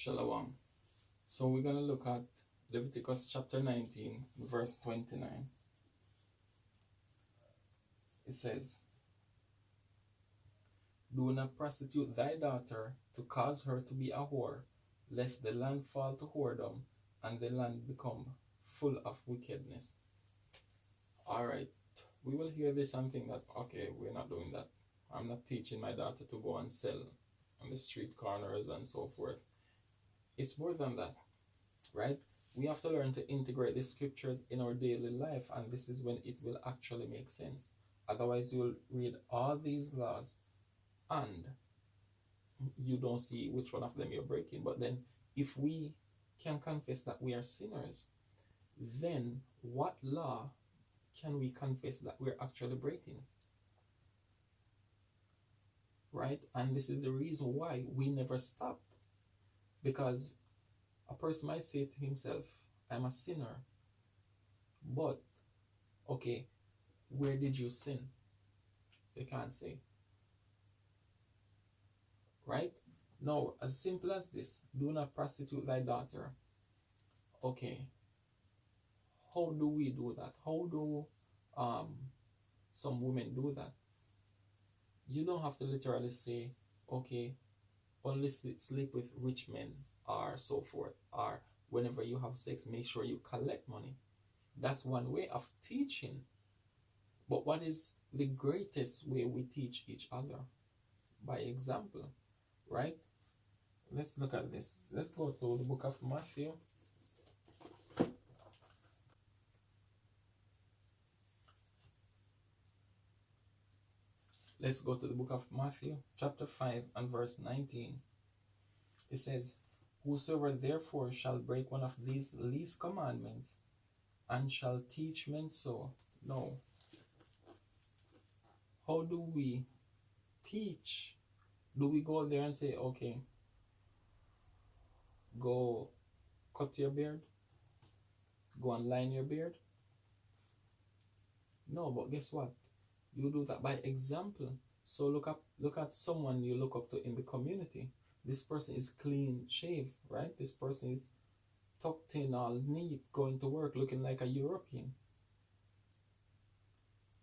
Shalom. So we're going to look at Leviticus chapter 19, verse 29. It says, "Do not prostitute thy daughter to cause her to be a whore, lest the land fall to whoredom and the land become full of wickedness." All right, we will hear this and think that, okay, we're not doing that. I'm not teaching my daughter to go and sell on the street corners and so forth. It's more than that, right? We have to learn to integrate the scriptures in our daily life, and this is when it will actually make sense. Otherwise, you'll read all these laws and you don't see which one of them you're breaking. But then, if we can confess that we are sinners, then what law can we confess that we're actually breaking? Right? And this is the reason why we never stop. Because a person might say to himself, I'm a sinner. But, okay, where did you sin? You can't say. Right? Now, as simple as this, do not prostitute thy daughter. Okay, how do we do that? How do some women do that? You don't have to literally say, okay, only sleep with rich men or so forth, or whenever you have sex, make sure you collect money. That's one way of teaching. But what is the greatest way we teach each other? By example, right? Let's look at this. Let's go to the book of Matthew. Let's go to the book of Matthew, chapter 5 and verse 19. It says, "Whosoever therefore shall break one of these least commandments, and shall teach men so." No. How do we teach? Do we go there and say, okay, go cut your beard? Go and line your beard? No, but guess what? You do that by example. So look at someone you look up to in the community. This person is clean shaved, right? This person is tucked in, all neat, going to work, looking like a European.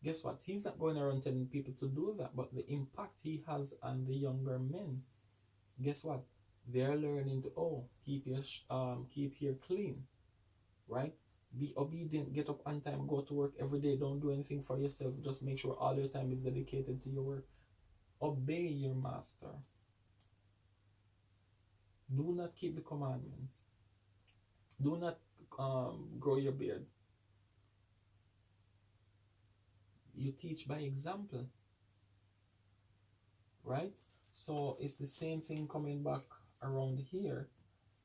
Guess what? He's not going around telling people to do that, but the impact he has on the younger men, guess what? They're learning to, keep your clean, right? Be obedient, get up on time, go to work every day. Don't do anything for yourself. Just make sure all your time is dedicated to your work. Obey your master. Do not keep the commandments. Do not grow your beard. You teach by example, right? So it's the same thing coming back around here.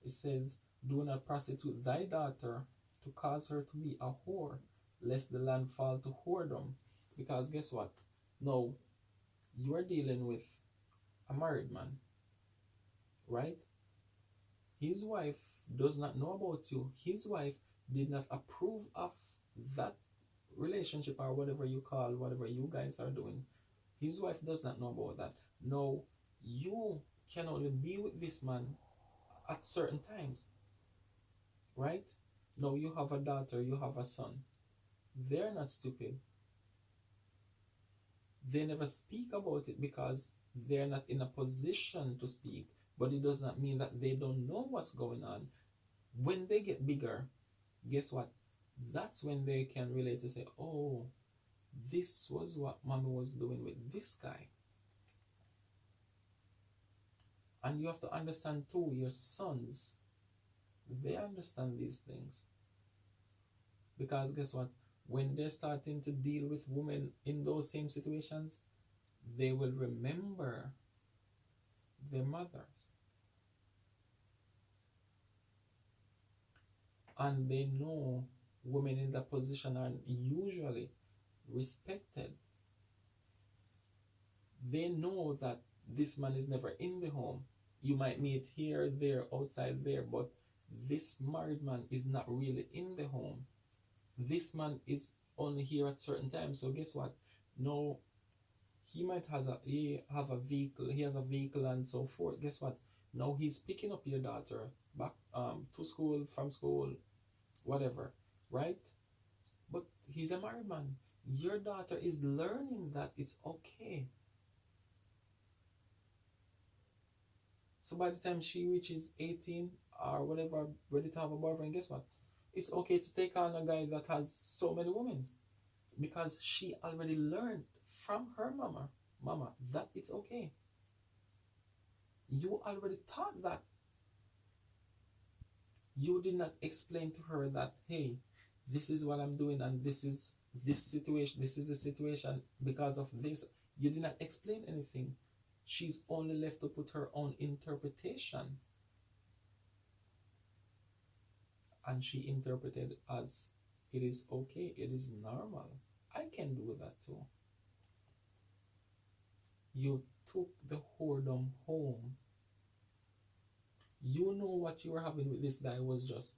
It says, "Do not prostitute thy daughter to cause her to be a whore, lest the land fall to whoredom." Because guess what? Now, you are dealing with a married man, right? His wife does not know about you. His wife did not approve of that relationship, or whatever you call whatever you guys are doing. His wife does not know about that. No, you can only be with this man at certain times, right? No, you have a daughter, you have a son. They're not stupid. They never speak about it because they're not in a position to speak, but it does not mean that they don't know what's going on. When they get bigger, guess what? That's when they can relate to say, oh, this was what mommy was doing with this guy. And you have to understand too, your sons, they understand these things. Because guess what? When they're starting to deal with women in those same situations, they will remember their mothers. And they know women in that position are usually respected. They know that this man is never in the home. You might meet here, there, outside there, but this married man is not really in the home. This man is only here at certain times. So guess what? No, he has a vehicle and so forth. Guess what? Now he's picking up your daughter back to school, from school, whatever, right? But he's a married man. Your daughter is learning that it's okay. So by the time she reaches 18 or whatever, ready to have a boyfriend, guess what? It's okay to take on a guy that has so many women, because she already learned from her mama, that it's okay. You already taught that. You did not explain to her that, hey, this is what I'm doing, and this is the situation because of this. You did not explain anything. She's only left to put her own interpretation. And she interpreted as, it is okay, it is normal. I can do that too. You took the whoredom home. You know what you were having with this guy was just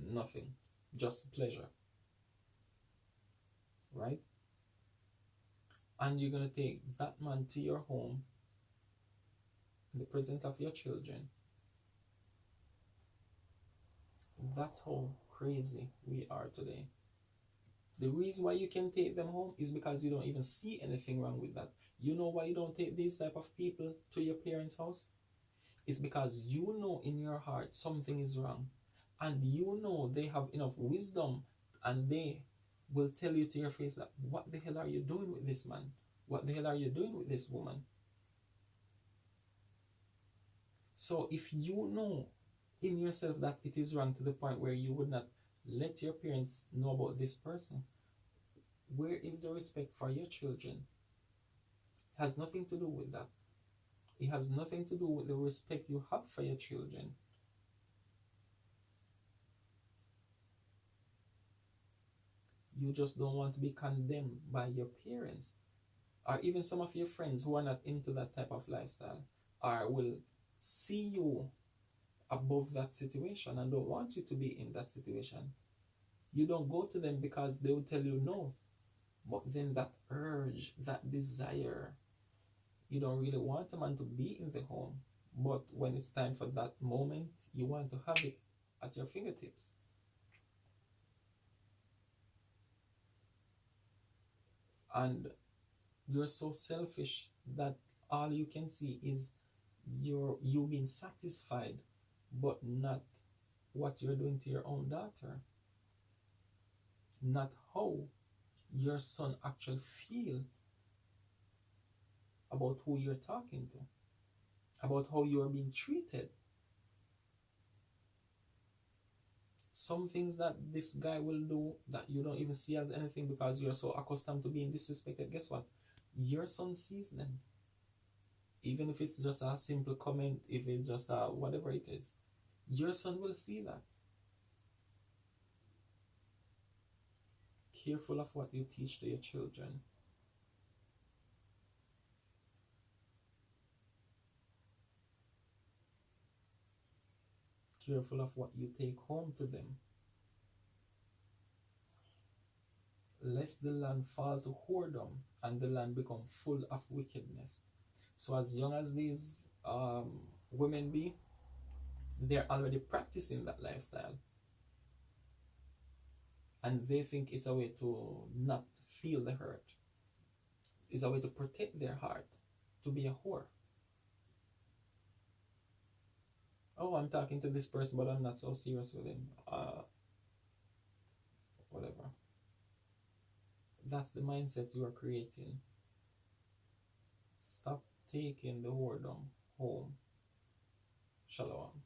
nothing, just pleasure, right? And you're going to take that man to your home in the presence of your children. That's how crazy we are today. The reason why you can take them home is because you don't even see anything wrong with that. You know why you don't take these type of people to your parents' house? It's because you know in your heart something is wrong. And you know they have enough wisdom, and they will tell you to your face that, what the hell are you doing with this man? What the hell are you doing with this woman? So if you know in yourself that it is wrong to the point where you would not let your parents know about this person, where is the respect for your children? It has nothing to do with that. It has nothing to do with the respect you have for your children. You just don't want to be condemned by your parents, or even some of your friends who are not into that type of lifestyle, or will see you above that situation and don't want you to be in that situation. You don't go to them because they will tell you no. But then that urge, that desire, you don't really want a man to be in the home. But when it's time for that moment, you want to have it at your fingertips. And you're so selfish that all you can see is you being satisfied, but not what you're doing to your own daughter, not how your son actually feel about who you're talking to, about how you are being treated. Some things that this guy will do that you don't even see as anything because you're so accustomed to being disrespected, guess what? Your son sees them. Even if it's just a simple comment, if it's just a whatever it is, your son will see that. Careful of what you teach to your children. Careful of what you take home to them, lest the land fall to whoredom and the land become full of wickedness. So as young as these women be, they're already practicing that lifestyle, and they think it's a way to not feel the hurt. It's a way to protect their heart, to be a whore. Oh, I'm talking to this person, but I'm not so serious with him. Whatever. That's the mindset you are creating. Stop taking the whoredom home. Shalom.